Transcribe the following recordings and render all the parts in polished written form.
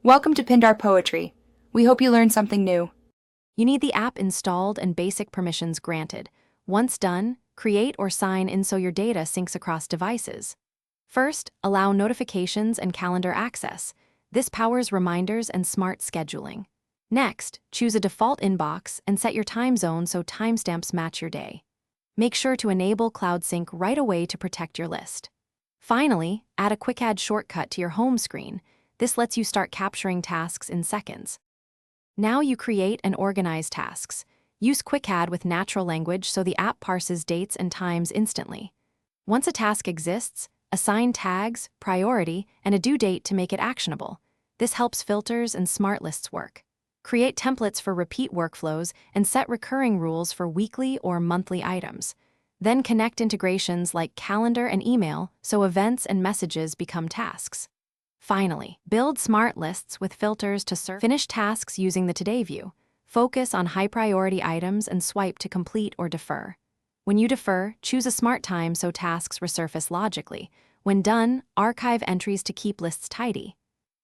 Welcome to Pindar Poetry. We hope you learned something new. You need the app installed and basic permissions granted. Once done, create or sign in so your data syncs across devices. First, allow notifications and calendar access. This powers reminders and smart scheduling. Next, choose a default inbox and set your time zone so timestamps match your day. Make sure to enable Cloud Sync right away to protect your list. Finally, add a quick add shortcut to your home screen. This lets you start capturing tasks in seconds. Now you create and organize tasks. Use Quick Add with natural language so the app parses dates and times instantly. Once a task exists, assign tags, priority, and a due date to make it actionable. This helps filters and smart lists work. Create templates for repeat workflows and set recurring rules for weekly or monthly items. Then connect integrations like calendar and email so events and messages become tasks. Finally, build smart lists with filters to finish tasks using the Today view. Focus on high-priority items and swipe to complete or defer. When you defer, choose a smart time so tasks resurface logically. When done, archive entries to keep lists tidy.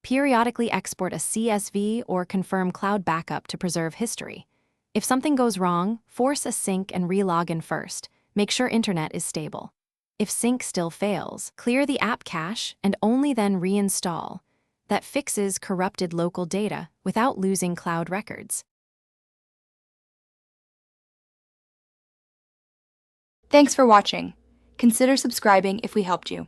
Periodically export a CSV or confirm cloud backup to preserve history. If something goes wrong, force a sync and re-log in first. Make sure internet is stable. If sync still fails, clear the app cache and only then reinstall. That fixes corrupted local data without losing cloud records. Thanks for watching. Consider subscribing if we helped you.